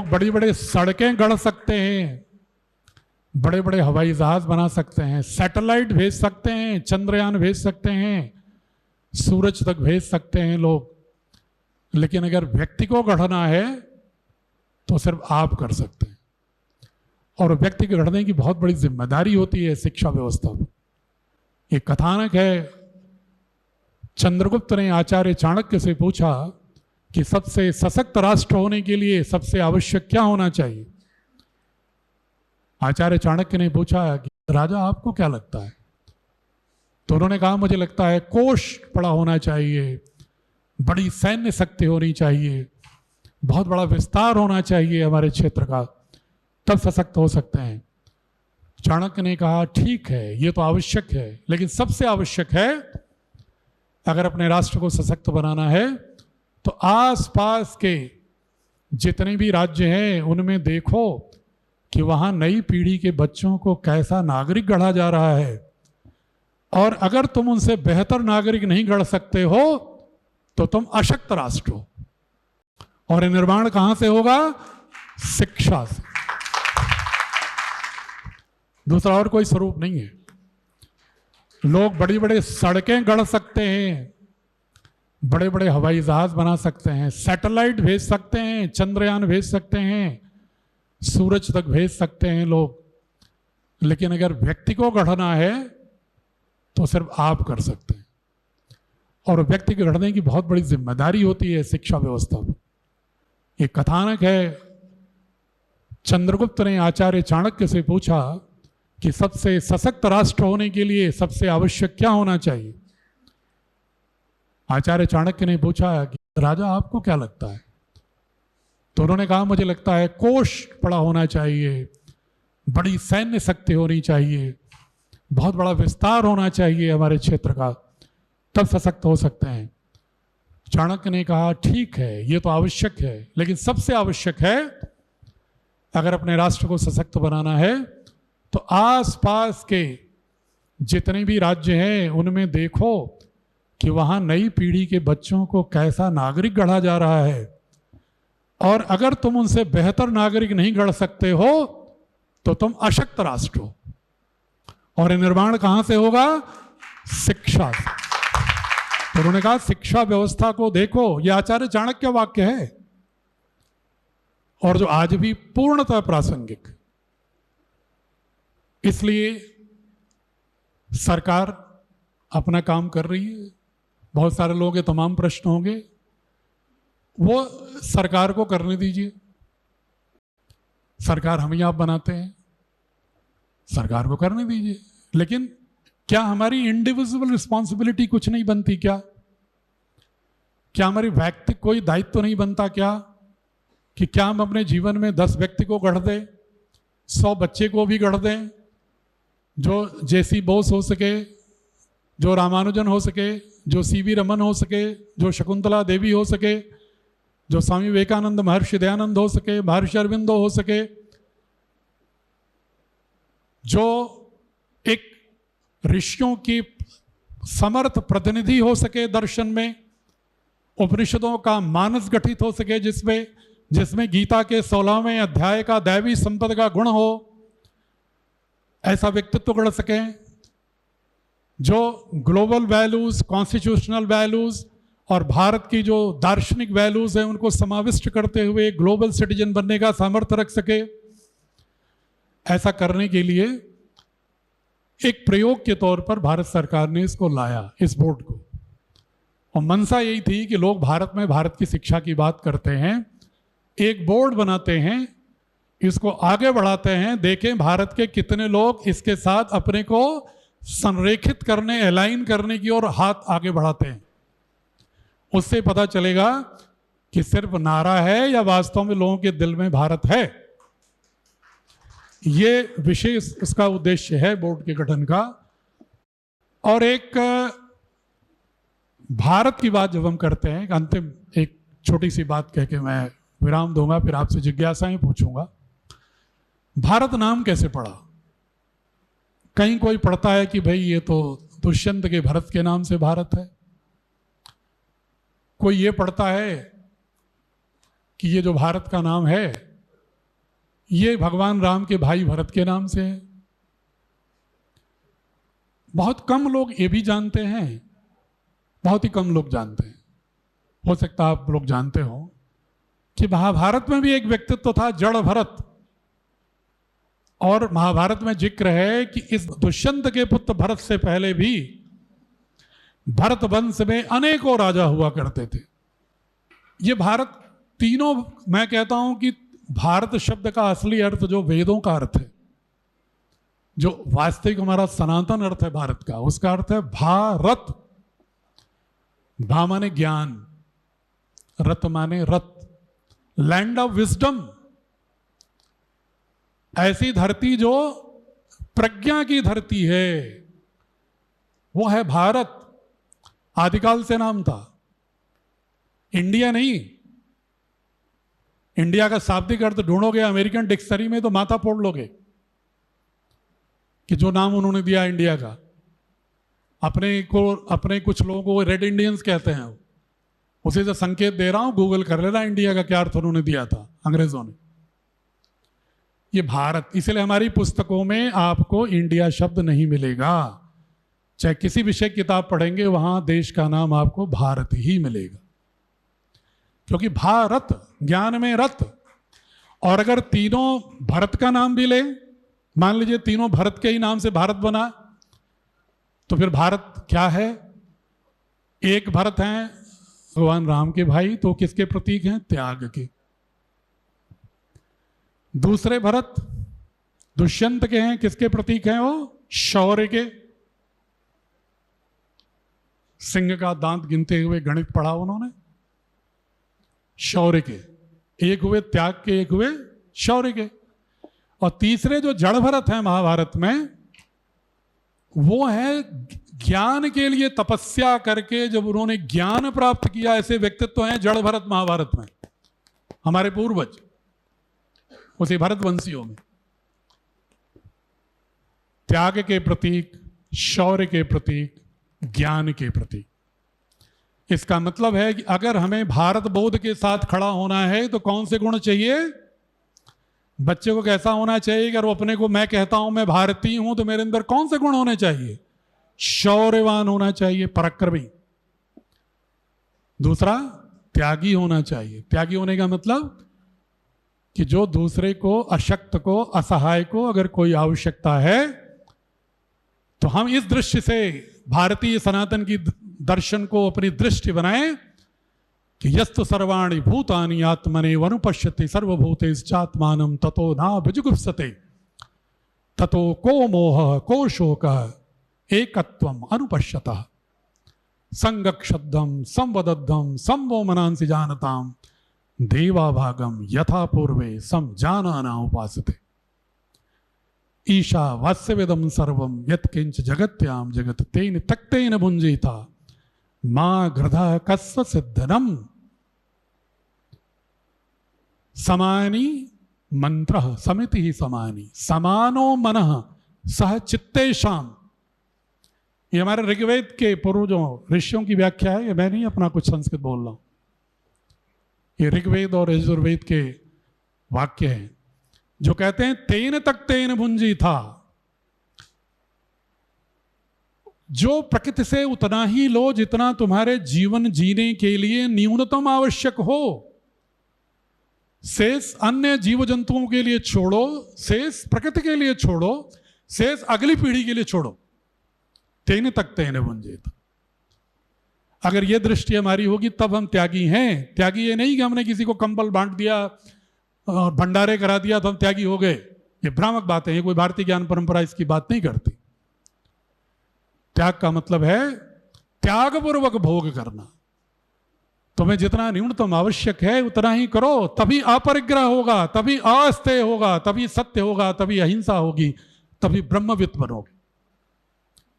लोग बड़ी बड़ी सड़कें गढ़ सकते हैं, बड़े बड़े हवाई जहाज बना सकते हैं, सैटेलाइट भेज सकते हैं, चंद्रयान भेज सकते हैं, सूरज तक भेज सकते हैं लोग, लेकिन अगर व्यक्ति को गढ़ना है तो सिर्फ आप कर सकते हैं। और व्यक्ति को गढ़ने की बहुत बड़ी जिम्मेदारी होती है शिक्षा व्यवस्था में। एक कथानक है, चंद्रगुप्त ने आचार्य चाणक्य से पूछा कि सबसे सशक्त राष्ट्र होने के लिए सबसे आवश्यक क्या होना चाहिए। आचार्य चाणक्य ने पूछा कि राजा आपको क्या लगता है? तो उन्होंने कहा मुझे लगता है कोश बड़ा होना चाहिए, बड़ी सैन्य शक्ति होनी चाहिए, बहुत बड़ा विस्तार होना चाहिए हमारे क्षेत्र का, तब सशक्त हो सकते हैं। चाणक्य ने कहा ठीक है, ये तो आवश्यक है, लेकिन सबसे आवश्यक है अगर अपने राष्ट्र को सशक्त बनाना है तो आसपास के जितने भी राज्य हैं उनमें देखो कि वहाँ नई पीढ़ी के बच्चों को कैसा नागरिक गढ़ा जा रहा है। और अगर तुम उनसे बेहतर नागरिक नहीं गढ़ सकते हो तो तुम अशक्त राष्ट्र हो। और ये निर्माण कहाँ से होगा? शिक्षा से। दूसरा और कोई स्वरूप नहीं है। लोग बड़ी बड़ी सड़कें गढ़ सकते हैं, बड़े बड़े हवाई जहाज बना सकते हैं, सैटेलाइट भेज सकते हैं, चंद्रयान भेज सकते हैं, सूरज तक भेज सकते हैं लोग, लेकिन अगर व्यक्ति को गढ़ना है तो सिर्फ आप कर सकते हैं। और व्यक्ति को गढ़ने की बहुत बड़ी जिम्मेदारी होती है शिक्षा व्यवस्था में। एक कथानक है, चंद्रगुप्त ने आचार्य चाणक्य से पूछा कि सबसे सशक्त राष्ट्र होने के लिए सबसे आवश्यक क्या होना चाहिए। आचार्य चाणक्य ने पूछा कि राजा आपको क्या लगता है? तो उन्होंने कहा मुझे लगता है कोश बड़ा होना चाहिए, बड़ी सैन्य शक्ति होनी चाहिए, बहुत बड़ा विस्तार होना चाहिए हमारे क्षेत्र का, तब सशक्त हो सकते हैं। चाणक्य ने कहा ठीक है, ये तो आवश्यक है, लेकिन सबसे आवश्यक है अगर अपने राष्ट्र को सशक्त बनाना है तो आसपास के जितने भी राज्य हैं उनमें देखो कि वहाँ नई पीढ़ी के बच्चों को कैसा नागरिक गढ़ा जा रहा है। और अगर तुम उनसे बेहतर नागरिक नहीं गढ़ सकते हो तो तुम अशक्त राष्ट्र हो। और ये निर्माण कहाँ से होगा? शिक्षा से। तो उन्होंने कहा शिक्षा व्यवस्था को देखो, ये आचार्य चाणक्य वाक्य है और जो आज भी पूर्णतः प्रासंगिक। इसलिए सरकार अपना काम कर रही है। बहुत सारे लोगों के तमाम प्रश्न होंगे, वो सरकार को करने दीजिए। सरकार हम ही आप बनाते हैं, सरकार को करने दीजिए। लेकिन क्या हमारी इंडिविजुअल रिस्पॉन्सिबिलिटी कुछ नहीं बनती? क्या हमारी व्यक्तिगत कोई दायित्व नहीं बनता? कि क्या हम अपने जीवन में 10 व्यक्ति को गढ़ दें, 100 बच्चे को भी गढ़ दें, जो जेसी बोस हो सके, जो रामानुजन हो सके, जो सीवी रमन हो सके, जो शकुंतला देवी हो सके, जो स्वामी विवेकानंद, महर्षि दयानंद हो सके, महर्षि अरविंदो हो सके, जो एक ऋषियों की समर्थ प्रतिनिधि हो सके दर्शन में, उपनिषदों का मानस गठित हो सके जिसमें गीता के 16वें अध्याय का दैवी संपद का गुण हो, ऐसा व्यक्तित्व गढ़ सके जो ग्लोबल वैल्यूज, कॉन्स्टिट्यूशनल वैल्यूज और भारत की जो दार्शनिक वैल्यूज हैं उनको समाविष्ट करते हुए ग्लोबल सिटीजन बनने का सामर्थ्य रख सके। ऐसा करने के लिए एक प्रयोग के तौर पर भारत सरकार ने इसको लाया, इस बोर्ड को। और मंशा यही थी कि लोग भारत में भारत की शिक्षा की बात करते हैं, एक बोर्ड बनाते हैं, इसको आगे बढ़ाते हैं, देखें भारत के कितने लोग इसके साथ अपने को संरेखित करने, अलाइन करने की ओर हाथ आगे बढ़ाते हैं। उससे पता चलेगा कि सिर्फ नारा है या वास्तव में लोगों के दिल में भारत है। ये विशेष उसका उद्देश्य है बोर्ड के गठन का। और एक भारत की बात जब हम करते हैं, अंतिम एक छोटी सी बात कह के मैं विराम दूंगा, फिर आपसे जिज्ञासाएं पूछूंगा। भारत नाम कैसे पड़ा? कहीं कोई पढ़ता है कि भाई ये तो दुष्यंत के भरत के नाम से भारत है, कोई ये पढ़ता है कि ये जो भारत का नाम है ये भगवान राम के भाई भरत के नाम से है। बहुत कम लोग ये भी जानते हैं, बहुत ही कम लोग जानते हैं, हो सकता है आप लोग जानते हो कि महाभारत में भी एक व्यक्तित्व था जड़ भरत, और महाभारत में जिक्र है कि इस दुष्यंत के पुत्र भरत से पहले भी भरत वंश में अनेकों राजा हुआ करते थे। ये भारत तीनों, मैं कहता हूं कि भारत शब्द का असली अर्थ जो वेदों का अर्थ है, जो वास्तविक हमारा सनातन अर्थ है भारत का, उसका अर्थ है भारत। भा माने ज्ञान, रत माने रत, लैंड ऑफ विजडम, ऐसी धरती जो प्रज्ञा की धरती है, वो है भारत। आदिकाल से नाम था, इंडिया नहीं। इंडिया का शाब्दिक अर्थ ढूंढोगे अमेरिकन डिक्शनरी में तो माथा फोड़ लोगे कि जो नाम उन्होंने दिया इंडिया का, अपने कुछ लोगों को रेड इंडियंस कहते हैं। उसे जो संकेत दे रहा हूं, गूगल कर लेना इंडिया का क्या अर्थ उन्होंने दिया था अंग्रेजों ने। ये भारत, इसलिए हमारी पुस्तकों में आपको इंडिया शब्द नहीं मिलेगा। चाहे किसी विषय की किताब पढ़ेंगे, वहां देश का नाम आपको भारत ही मिलेगा, क्योंकि भारत ज्ञान में रत। और अगर तीनों भरत का नाम भी ले, मान लीजिए तीनों भरत के ही नाम से भारत बना, तो फिर भारत क्या है? एक भरत हैं भगवान राम के भाई, तो किसके प्रतीक हैं? त्याग के। दूसरे भरत दुष्यंत के हैं, किसके प्रतीक हैं वो? शौर्य के। सिंह का दांत गिनते हुए गणित पढ़ा उन्होंने, शौर्य के। एक हुए त्याग के, एक हुए शौर्य के। और तीसरे जो जड़ भरत हैं महाभारत में, वो है ज्ञान के लिए तपस्या करके जब उन्होंने ज्ञान प्राप्त किया, ऐसे व्यक्तित्व हैं जड़ भरत महाभारत में, हमारे पूर्वज, उसी भरत वंशियों में। त्याग के प्रतीक, शौर्य के प्रतीक, ज्ञान के प्रतीक। इसका मतलब है कि अगर हमें भारत बोध के साथ खड़ा होना है तो कौन से गुण चाहिए? बच्चे को कैसा होना चाहिए? अगर वो अपने को, मैं कहता हूं मैं भारतीय हूं, तो मेरे अंदर कौन से गुण होने चाहिए? शौर्यवान होना चाहिए, पराक्रमी। दूसरा, त्यागी होना चाहिए। त्यागी होने का मतलब कि जो दूसरे को, अशक्त को, असहाय को अगर कोई आवश्यकता है, तो हम इस दृष्टि से भारतीय सनातन की दर्शन को अपनी दृष्टि बनाएं कि यस्तु सर्वाणि भूतानि आत्मने वनुपश्यति सर्वभूतेश्चात्मानं ततो नाभिजुगुप्सते ततो को मोह को शोक एकत्वम अनुपश्यतः संगक्षद्धम संवदद्धम संवो मनांसि जानताम देवाभागम यथा पूर्वे समजानाना उपासते ईशा वास्यवेदम सर्वम यत्किंच जगत्याम जगत तेन तक्तेन भुंजीता मां घृधा कस्व सिद्धनम समानी मंत्र समिति ही समानी समानो मनः सह चित्तेशाम। ये हमारे ऋग्वेद के पूर्वजों ऋषियों की व्याख्या है, ये मैं नहीं अपना कुछ संस्कृत बोल रहा हूं। ये ऋग्वेद और यजुर्वेद के वाक्य हैं जो कहते हैं तेन तक तेन भुंजी था। जो प्रकृति से उतना ही लो जितना तुम्हारे जीवन जीने के लिए न्यूनतम आवश्यक हो। शेष अन्य जीव जंतुओं के लिए छोड़ो, शेष प्रकृति के लिए छोड़ो, शेष अगली पीढ़ी के लिए छोड़ो। तेन तक तेन भुंजे था। अगर ये दृष्टि हमारी होगी तब हम त्यागी हैं। त्यागी ये नहीं कि हमने किसी को कंबल बांट दिया और भंडारे करा दिया तो हम त्यागी हो गए। ये भ्रामक बात है, ये कोई भारतीय ज्ञान परंपरा इसकी बात नहीं करती। त्याग का मतलब है त्यागपूर्वक भोग करना। तुम्हें जितना न्यूनतम आवश्यक है उतना ही करो, तभी अपरिग्रह होगा, तभी आस्तेय होगा, तभी सत्य होगा, तभी अहिंसा होगी, तभी ब्रह्मविद बनोगे।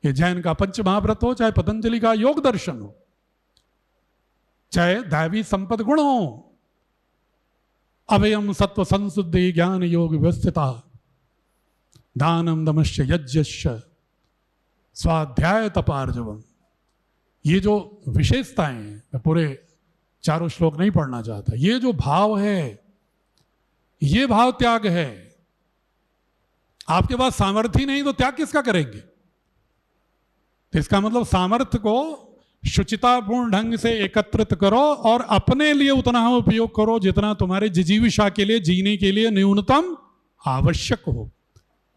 ये जैन का पंच महाव्रत हो, चाहे पतंजलि का योग दर्शन हो, चाहे दैवी संपद गुण हो, अभयम सत्व संशुद्धि ज्ञान योग व्यवस्थिता दानम दमश्य यज्ञश्य स्वाध्याय तपार्जवम। ये जो विशेषताएं हैं, मैं पूरे चारों श्लोक नहीं पढ़ना चाहता, ये जो भाव है ये भाव त्याग है। आपके पास सामर्थ्य ही नहीं तो त्याग किसका करेंगे? तो इसका मतलब सामर्थ्य को शुचितापूर्ण ढंग से एकत्रित करो और अपने लिए उतना उपयोग करो जितना तुम्हारे जिजीविषा के लिए, जीने के लिए न्यूनतम आवश्यक हो।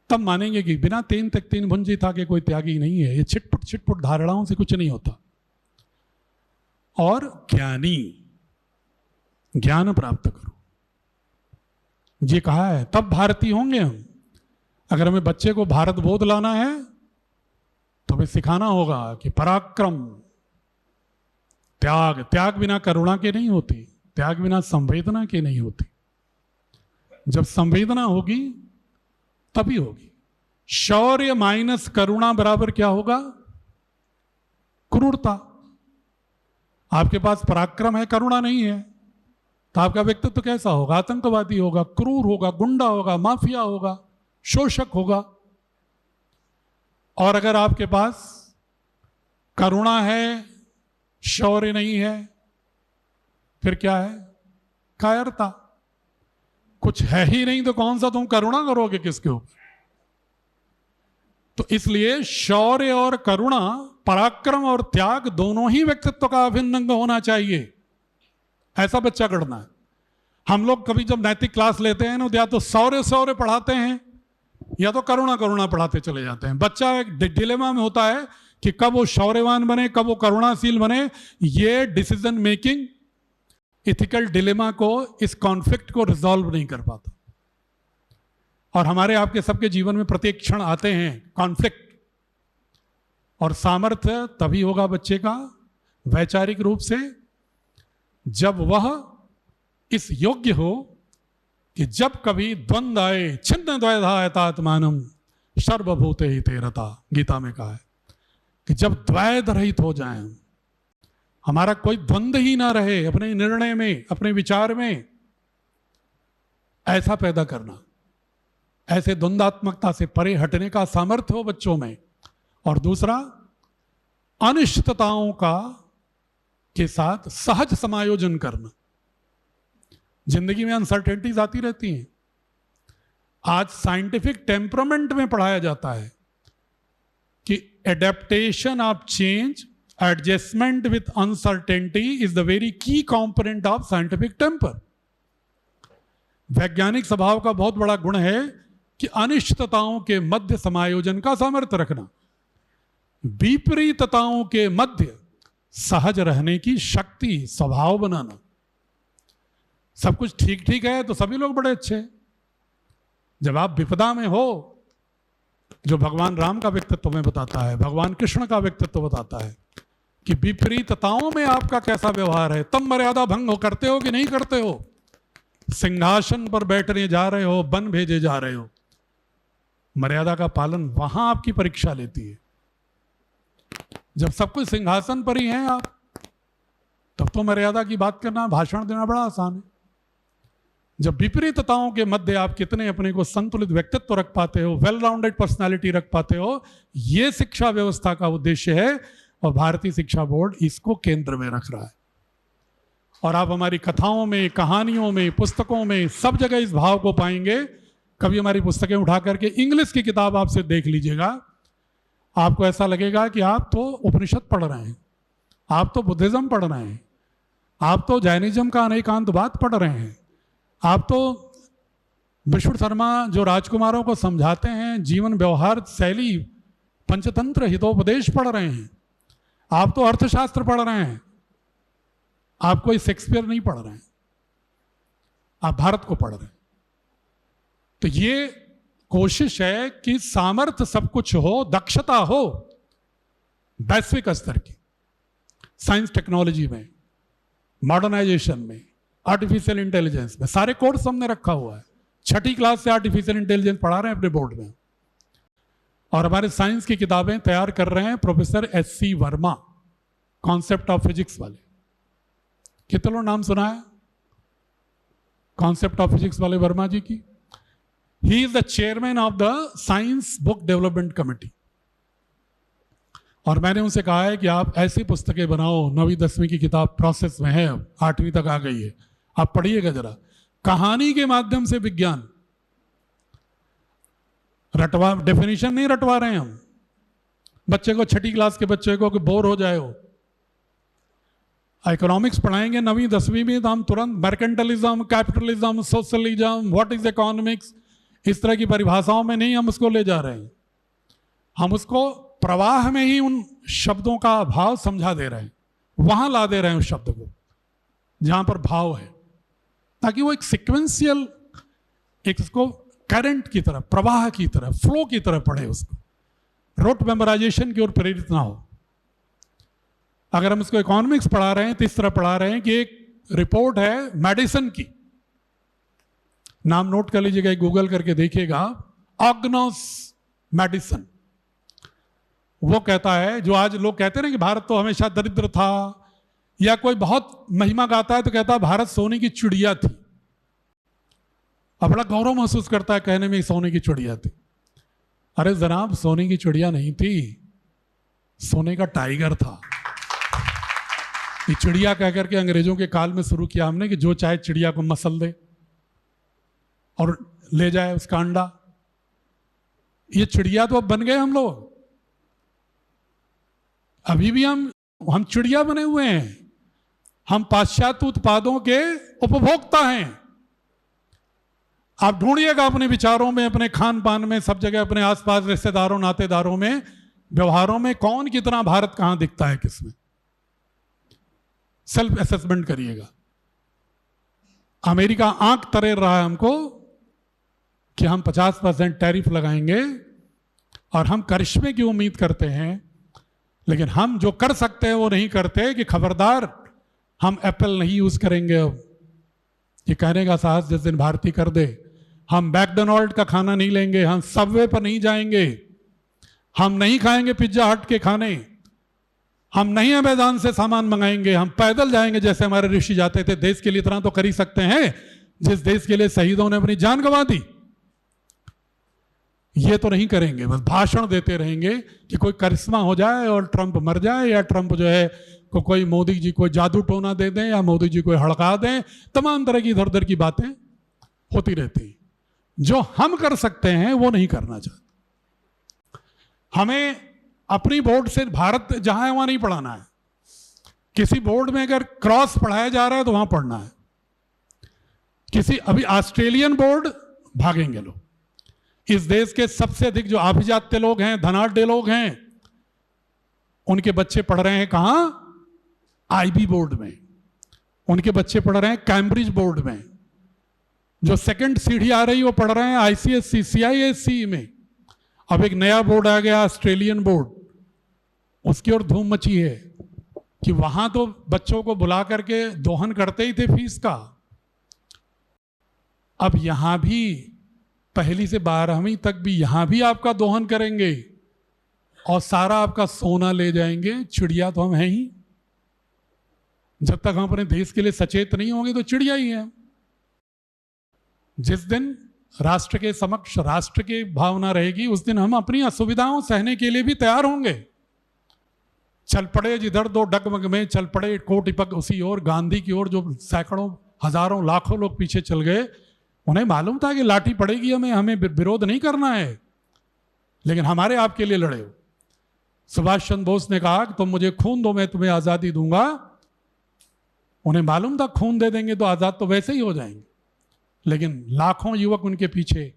तब मानेंगे कि बिना तेन तक तीन भुंजी था के कोई त्यागी नहीं है। ये छिटपुट धारणाओं से कुछ नहीं होता। और ज्ञानी, ज्ञान प्राप्त करो, ये कहा है, तब भारतीय होंगे हम। अगर हमें बच्चे को भारत बोध लाना है तो हमें सिखाना होगा कि पराक्रम, त्याग, त्याग बिना करुणा के नहीं होती, त्याग बिना संवेदना के नहीं होती। जब संवेदना होगी तभी होगी। शौर्य माइनस करुणा बराबर क्या होगा? क्रूरता। आपके पास पराक्रम है, करुणा नहीं है, तो आपका व्यक्तित्व कैसा होगा? आतंकवादी होगा, क्रूर होगा, गुंडा होगा, माफिया होगा, शोषक होगा। और अगर आपके पास करुणा है, शौर्य नहीं है, फिर क्या है? कायरता। कुछ है ही नहीं तो कौन सा तुम करुणा करोगे किसके ऊपर? तो इसलिए शौर्य और करुणा, पराक्रम और त्याग दोनों ही व्यक्तित्व का अभिन्न अंग होना चाहिए। ऐसा बच्चा गढ़ना है। हम लोग कभी जब नैतिक क्लास लेते हैं ना, या तो शौर्य पढ़ाते हैं या तो करुणा पढ़ाते चले जाते हैं। बच्चा एक डिलेमा में होता है कि कब वो शौर्यवान बने, कब वो करुणाशील बने। ये डिसीजन मेकिंग इथिकल डिलेमा को, इस कॉन्फ्लिक्ट को रिजॉल्व नहीं कर पाता। और हमारे आपके सबके जीवन में प्रत्येक क्षण आते हैं कॉन्फ्लिक्ट। और सामर्थ्य तभी होगा बच्चे का वैचारिक रूप से जब वह इस योग्य हो कि जब कभी द्वंद्व आए, छिन्न द्वैधा एतात्मानम सर्वभूते ही तेरता, गीता में कहा है कि जब द्वैध रहित हो जाएं, हमारा कोई द्वंद्व ही ना रहे अपने निर्णय में, अपने विचार में, ऐसा पैदा करना, ऐसे द्वंद्वात्मकता से परे हटने का सामर्थ्य हो बच्चों में। और दूसरा, अनिश्चितताओं का के साथ सहज समायोजन करना। जिंदगी में अनसर्टेनिटीज आती रहती हैं। आज साइंटिफिक टेम्परामेंट में पढ़ाया जाता है कि adaptation of change, adjustment with uncertainty is the very की कंपोनेंट ऑफ साइंटिफिक टेम्पर। वैज्ञानिक स्वभाव का बहुत बड़ा गुण है कि अनिश्चितताओं के मध्य समायोजन का सामर्थ्य रखना, विपरीतताओं के मध्य सहज रहने की शक्ति, स्वभाव बनाना। सब कुछ ठीक ठीक है तो सभी लोग बड़े अच्छे। जब आप विपदा में हो, जो भगवान राम का व्यक्तित्व में बताता है, भगवान कृष्ण का व्यक्तित्व बताता है कि विपरीतताओं में आपका कैसा व्यवहार है, तब मर्यादा भंग करते हो कि नहीं करते हो। सिंहासन पर बैठने जा रहे हो, वन भेजे जा रहे हो, मर्यादा का पालन वहां आपकी परीक्षा लेती है। जब सब कुछ सिंहासन पर ही हैं आप, तब तो मर्यादा की बात करना, भाषण देना बड़ा आसान है। जब विपरीतताओं के मध्य आप कितने अपने को संतुलित व्यक्तित्व रख पाते हो, वेल राउंडेड पर्सनालिटी रख पाते हो, ये शिक्षा व्यवस्था का उद्देश्य है। और भारतीय शिक्षा बोर्ड इसको केंद्र में रख रहा है। और आप हमारी कथाओं में, कहानियों में, पुस्तकों में, सब जगह इस भाव को पाएंगे। कभी हमारी पुस्तकें उठा करके इंग्लिश की किताब आपसे देख लीजिएगा, आपको ऐसा लगेगा कि आप तो उपनिषद पढ़ रहे हैं, आप तो बुद्धिज्म पढ़ रहे हैं, आप तो जैनिज्म का अनेकांतवाद पढ़ रहे हैं, आप तो विष्णु शर्मा जो राजकुमारों को समझाते हैं जीवन व्यवहार शैली, पंचतंत्र हितोपदेश पढ़ रहे हैं, आप तो अर्थशास्त्र पढ़ रहे हैं, आप कोई शेक्सपियर नहीं पढ़ रहे हैं, आप भारत को पढ़ रहे हैं। तो ये कोशिश है कि सामर्थ्य सब कुछ हो, दक्षता हो वैश्विक स्तर की, साइंस टेक्नोलॉजी में, मॉडर्नाइजेशन में, आर्टिफिशियल इंटेलिजेंस में। सारे कोर्स हमने रखा हुआ है। 6ठी क्लास से आर्टिफिशियल इंटेलिजेंस पढ़ा रहे हैं अपने बोर्ड में। और हमारे साइंस की किताबें तैयार कर रहे हैं professor SC Verma, concept of physics वाले। कितने लोग नाम सुना है कॉन्सेप्ट ऑफ फिजिक्स वाले वर्मा जी की? He is the chairman of the science book development committee. और मैंने उनसे कहा है कि आप ऐसी पुस्तकें बनाओ, 9वीं 10वीं की किताब प्रोसेस में है, 8वीं तक आ गई है, आप पढ़िएगा जरा, कहानी के माध्यम से विज्ञान रटवा, डेफिनेशन नहीं रटवा रहे हैं हम बच्चे को, छठी क्लास के बच्चे को कि बोर हो जाए हो। इकोनॉमिक्स पढ़ाएंगे 9वीं 10वीं में तो हम तुरंत mercantilism, capitalism, socialism, what is economics, इस तरह की परिभाषाओं में नहीं हम उसको ले जा रहे हैं। हम उसको प्रवाह में ही उन शब्दों का भाव समझा दे रहे हैं, वहां ला दे रहे हैं उस शब्द को जहां पर भाव है, ताकि वो एक सिक्वेंशियल, एक उसको करंट की तरह, प्रवाह की तरह, फ्लो की तरह पढ़े, उसको रोट मेमोराइजेशन की ओर प्रेरित ना हो। अगर हम इसको इकोनॉमिक्स पढ़ा रहे हैं तो इस तरह पढ़ा रहे हैं कि एक रिपोर्ट है मेडिसिन की, नाम नोट कर लीजिएगा, गूगल करके देखिएगा, ऑग्नोस मेडिसिन। वो कहता है, जो आज लोग कहते हैं कि भारत तो हमेशा दरिद्र था, या कोई बहुत महिमा गाता है तो कहता है भारत सोने की चिड़िया थी, अब बड़ा गौरव महसूस करता है कहने में सोने की चिड़िया थी। अरे जनाब, सोने की चिड़िया नहीं थी, सोने का टाइगर था। ये चिड़िया कह करके अंग्रेजों के काल में शुरू किया हमने कि जो चाहे चिड़िया को मसल दे और ले जाए उसका अंडा। ये चिड़िया तो अब बन गए हम लोग, अभी भी हम चिड़िया बने हुए हैं। हम पाश्चात्य उत्पादों के उपभोक्ता हैं। आप ढूंढिएगा अपने विचारों में, अपने खान पान में, सब जगह, अपने आसपास रिश्तेदारों नातेदारों में, व्यवहारों में, कौन कितना भारत कहां दिखता है किसमें। सेल्फ असेसमेंट करिएगा। अमेरिका आंख तरेर रहा है हमको कि हम 50% टैरिफ लगाएंगे और हम करिश्मे की उम्मीद करते हैं, लेकिन हम जो कर सकते हैं वो नहीं करते कि खबरदार हम एप्पल नहीं यूज करेंगे। अब ये कहने का साहस जिस दिन भारतीय कर दे, हम मैकडोनाल्ड का खाना नहीं लेंगे, हम सबवे पर नहीं जाएंगे, हम नहीं खाएंगे पिज्जा हट के खाने, हम नहीं अमेज़न से सामान मंगाएंगे, हम पैदल जाएंगे जैसे हमारे ऋषि जाते थे। देश के लिए इतना तो कर ही सकते हैं जिस देश के लिए शहीदों ने अपनी जान गंवा दी। ये तो नहीं करेंगे, बस भाषण देते रहेंगे कि कोई करिश्मा हो जाए और ट्रंप मर जाए, या ट्रंप जो है कोई मोदी जी कोई जादू टोना दे दें, या मोदी जी कोई हड़का दें। तमाम तरह की इधर उधर की बातें होती रहती। जो हम कर सकते हैं वो नहीं करना चाहते। हमें अपनी बोर्ड से भारत जहां है वहां नहीं पढ़ाना है। किसी बोर्ड में अगर क्रॉस पढ़ाया जा रहा है तो वहां पढ़ना है। किसी अभी ऑस्ट्रेलियन बोर्ड भागेंगे लोग। इस देश के सबसे अधिक जो अभिजात्य लोग हैं, धनाढ्य लोग हैं, उनके बच्चे पढ़ रहे हैं कहां? आईबी बोर्ड में। उनके बच्चे पढ़ रहे हैं कैम्ब्रिज बोर्ड में। जो सेकंड सीढ़ी आ रही वो पढ़ रहे हैं आईसीएससी, सीआईएससी में। अब एक नया बोर्ड आ गया, ऑस्ट्रेलियन बोर्ड, उसकी ओर धूम मची है कि वहां तो बच्चों को बुला करके दोहन करते ही थे फीस का। अब यहां भी पहली से 12वीं तक भी यहां भी आपका दोहन करेंगे और सारा आपका सोना ले जाएंगे। चिड़िया तो हम हैं ही। जब तक हम अपने देश के लिए सचेत नहीं होंगे तो चिड़िया ही है। जिस दिन राष्ट्र के समक्ष राष्ट्र की भावना रहेगी, उस दिन हम अपनी असुविधाओं सहने के लिए भी तैयार होंगे। चल पड़े जिधर दो डगमग में, चल पड़े कोटिपग उसी ओर, गांधी की ओर। जो सैकड़ों हजारों लाखों लोग पीछे चल गए, उन्हें मालूम था कि लाठी पड़ेगी, हमें विरोध नहीं करना है, लेकिन हमारे आपके लिए लड़े हो। सुभाष चंद्र बोस ने कहा कि तुम मुझे खून दो, मैं तुम्हें आजादी दूंगा। उन्हें मालूम था खून दे देंगे तो आजाद तो वैसे ही हो जाएंगे, लेकिन लाखों युवक उनके पीछे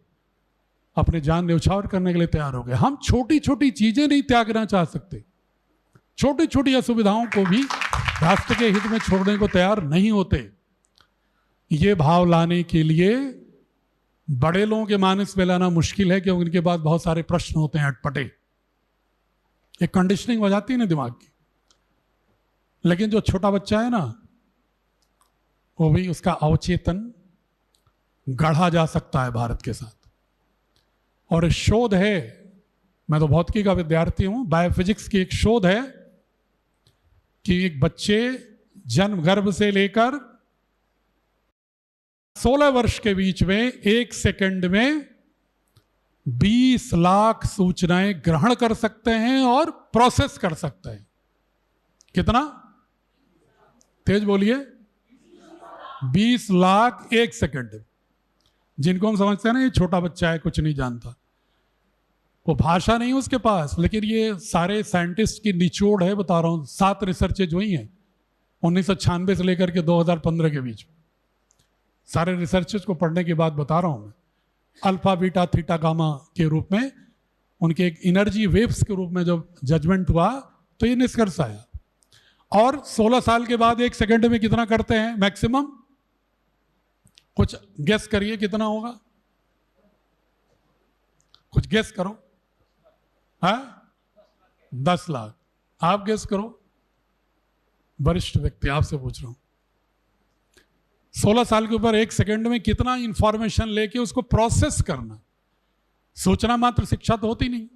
अपने जान न्यौछावर करने के लिए तैयार हो गए। हम छोटी छोटी चीजें नहीं त्यागना चाह सकते। छोटी छोटी असुविधाओं को भी राष्ट्र के हित में छोड़ने को तैयार नहीं होते। ये भाव लाने के लिए बड़े लोगों के मानस में लाना मुश्किल है, क्योंकि उनके पास बहुत सारे प्रश्न होते हैं अटपटे। एक कंडीशनिंग हो जाती है ना दिमाग की। लेकिन जो छोटा बच्चा है ना, वो भी उसका अवचेतन गढ़ा जा सकता है भारत के साथ। और शोध है, मैं तो भौतिकी का विद्यार्थी हूं, बायोफिजिक्स की एक शोध है कि एक बच्चे जन्म गर्भ से लेकर 16 वर्ष के बीच में 1 सेकंड में 20 लाख सूचनाएं ग्रहण कर सकते हैं और प्रोसेस कर सकते हैं। कितना तेज बोलिए? 20 लाख एक सेकंड में। जिनको हम समझते हैं ना ये छोटा बच्चा है, कुछ नहीं जानता, वो भाषा नहीं उसके पास, लेकिन ये सारे साइंटिस्ट की निचोड़ है, बता रहा हूँ। 7 रिसर्चेज हुई हैं 1996 से लेकर के 2015 के बीच। सारे रिसर्चेज को पढ़ने के बाद बता रहा हूँ मैं, अल्फा बीटा थीटा गामा के रूप में उनके एक एनर्जी वेव्स के रूप में जो जजमेंट हुआ, तो ये निष्कर्ष आया। और 16 साल के बाद 1 सेकंड में कितना करते हैं मैक्सिमम? कुछ गेस करिए कितना होगा, कुछ गेस करो। हाँ, 10 लाख। आप गेस करो, वरिष्ठ व्यक्ति आपसे पूछ रहा हूं। 16 साल के ऊपर 1 सेकंड में कितना इंफॉर्मेशन लेके उसको प्रोसेस करना। सोचना मात्र शिक्षा तो होती नहीं,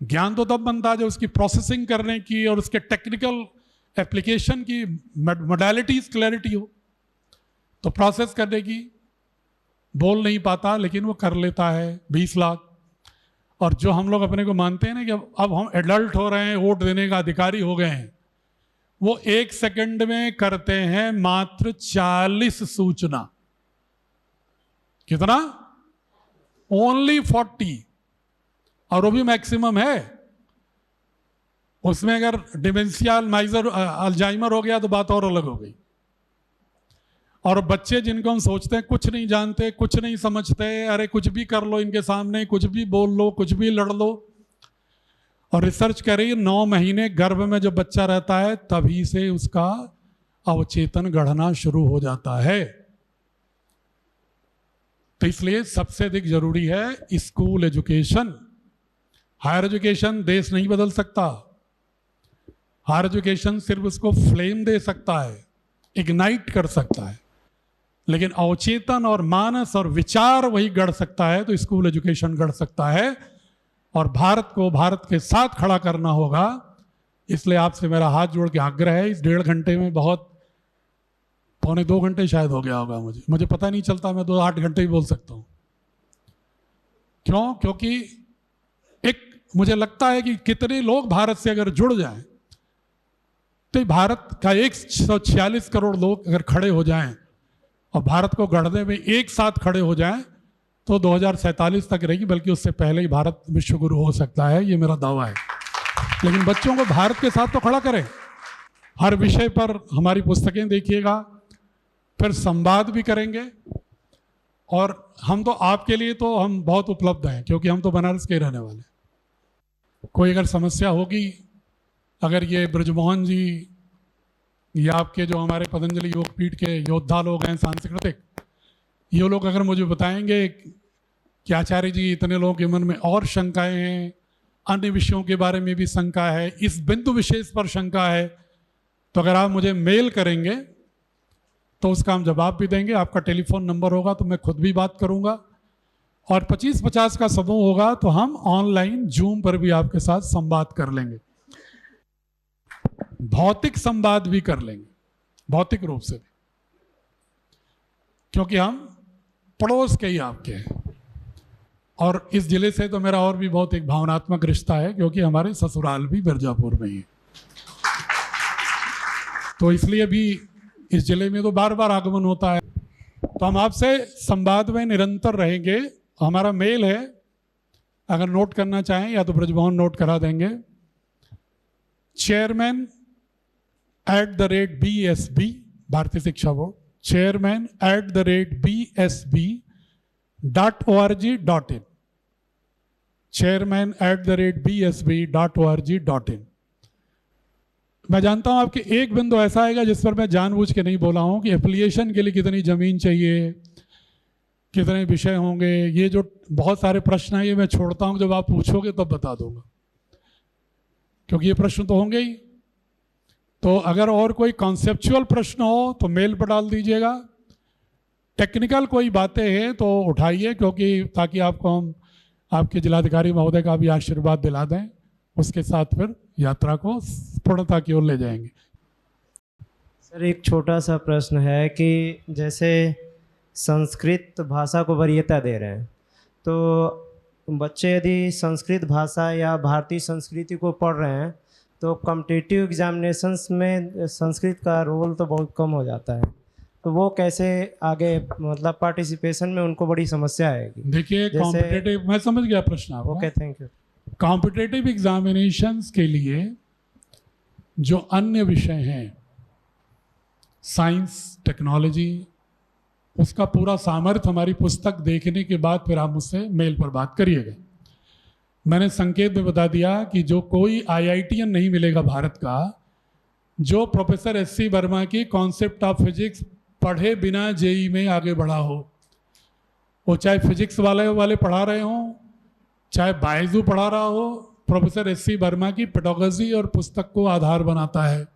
ज्ञान तो तब बनता है जब उसकी प्रोसेसिंग करने की और उसके टेक्निकल एप्लीकेशन की मोडालिटीज क्लैरिटी हो। तो प्रोसेस करने की, बोल नहीं पाता लेकिन वो कर लेता है 20 लाख। और जो हम लोग अपने को मानते हैं ना कि अब हम एडल्ट हो रहे हैं, वोट देने का अधिकारी हो गए हैं, वो 1 सेकंड में करते हैं मात्र 40 सूचना। कितना? ओनली 40। और वो भी मैक्सिमम है। उसमें अगर डिमेंशिया अल्जाइमर हो गया तो बात और अलग हो गई। और बच्चे जिनको हम सोचते हैं कुछ नहीं जानते, कुछ नहीं समझते, अरे कुछ भी कर लो इनके सामने, कुछ भी बोल लो, कुछ भी लड़ लो। और रिसर्च कर रही है 9 महीने गर्भ में जो बच्चा रहता है तभी से उसका अवचेतन गढ़ना शुरू हो जाता है। तो इसलिए सबसे अधिक जरूरी है स्कूल एजुकेशन। हायर एजुकेशन देश नहीं बदल सकता। हायर एजुकेशन सिर्फ उसको फ्लेम दे सकता है, इग्नाइट कर सकता है, लेकिन अवचेतन और मानस और विचार वही गढ़ सकता है। तो स्कूल एजुकेशन गढ़ सकता है और भारत को भारत के साथ खड़ा करना होगा। इसलिए आपसे मेरा हाथ जोड़ के आग्रह है, इस 1.5 घंटे में बहुत, पौने 2 घंटे शायद हो गया होगा, मुझे पता नहीं चलता, मैं 8 घंटे ही बोल सकता हूँ। क्यों? क्योंकि एक मुझे लगता है कि कितने लोग भारत से अगर जुड़ जाएं, तो भारत का 146 करोड़ लोग अगर खड़े हो जाएं और भारत को गढ़ने में एक साथ खड़े हो जाएं, तो 2047 तक रहेगी, बल्कि उससे पहले ही भारत विश्वगुरु हो सकता है, ये मेरा दावा है। लेकिन बच्चों को भारत के साथ तो खड़ा करें। हर विषय पर हमारी पुस्तकें देखिएगा, फिर संवाद भी करेंगे। और हम तो आपके लिए तो हम बहुत उपलब्ध हैं, क्योंकि हम तो बनारस के रहने वाले। कोई अगर समस्या होगी, अगर ये ब्रजमोहन जी या आपके जो हमारे पतंजलि योगपीठ के योद्धा लोग हैं सांस्कृतिक, ये लोग अगर मुझे बताएंगे कि आचार्य जी इतने लोगों के मन में और शंकाएं हैं, अन्य विषयों के बारे में भी शंका है, इस बिंदु विशेष पर शंका है, तो अगर आप मुझे मेल करेंगे तो उसका हम जवाब भी देंगे। आपका टेलीफोन नंबर होगा तो मैं खुद भी बात करूंगा। और 25-50 का समूह होगा तो हम ऑनलाइन जूम पर भी आपके साथ संवाद कर लेंगे, भौतिक संवाद भी कर लेंगे, भौतिक रूप से भी, क्योंकि हम पड़ोस के ही आपके हैं। और इस जिले से तो मेरा और भी बहुत एक भावनात्मक रिश्ता है, क्योंकि हमारे ससुराल भी मिर्जापुर में ही है। तो इसलिए भी इस जिले में तो बार बार आगमन होता है। तो हम आपसे संवाद में निरंतर रहेंगे। हमारा मेल है, अगर नोट करना चाहें या तो ब्रजमोहन नोट करा देंगे, chairman@BSB, भारतीय शिक्षा बोर्ड, chairman@BSB.org.in, chairman@BSB.org.in। मैं जानता हूं आपके एक बिंदु ऐसा आएगा जिस पर मैं जानबूझ के नहीं बोला हूं कि एप्लीकेशन के लिए कितनी जमीन चाहिए, कितने विषय होंगे। ये जो बहुत सारे प्रश्न हैं ये मैं छोड़ता हूं, जब आप पूछोगे तब बता दूंगा, क्योंकि ये प्रश्न तो होंगे ही। तो अगर और कोई कॉन्सेप्चुअल प्रश्न हो तो मेल पर डाल दीजिएगा। टेक्निकल कोई बातें हैं तो उठाइए, क्योंकि ताकि आपको हम आपके जिलाधिकारी महोदय का भी आशीर्वाद दिला दें, उसके साथ फिर यात्रा को पूर्णता की ओर ले जाएंगे। सर, एक छोटा सा प्रश्न है कि जैसे संस्कृत भाषा को वरीयता दे रहे हैं, तो बच्चे यदि संस्कृत भाषा या भारतीय संस्कृति को पढ़ रहे हैं तो कॉम्पिटिटिव एग्जामिनेशंस में संस्कृत का रोल तो बहुत कम हो जाता है। तो वो कैसे आगे मतलब पार्टिसिपेशन में उनको बड़ी समस्या आएगी। देखिए जैसे- कॉम्पिटेटिव, मैं समझ गया प्रश्न आपका। Okay, thank you. Competitive examinations के लिए जो अन्य विषय हैं, साइंस, टेक्नोलॉजी, उसका पूरा सामर्थ्य हमारी पुस्तक देखने के बाद फिर आप मुझसे मेल पर बात करिएगा। मैंने संकेत में बता दिया कि जो कोई आईआईटीएन नहीं मिलेगा भारत का जो प्रोफेसर एससी वर्मा की कॉन्सेप्ट ऑफ फिजिक्स पढ़े बिना जेई में आगे बढ़ा हो। वो चाहे फिजिक्स वाले पढ़ा रहे हों, चाहे बायजू पढ़ा रहा हो, प्रोफेसर एससी वर्मा की पेडागोजी और पुस्तक को आधार बनाता है।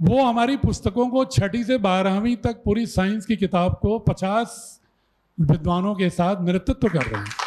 वो हमारी पुस्तकों को 6ठी से 12वीं तक पूरी साइंस की किताब को 50 विद्वानों के साथ नेतृत्व कर रहे हैं।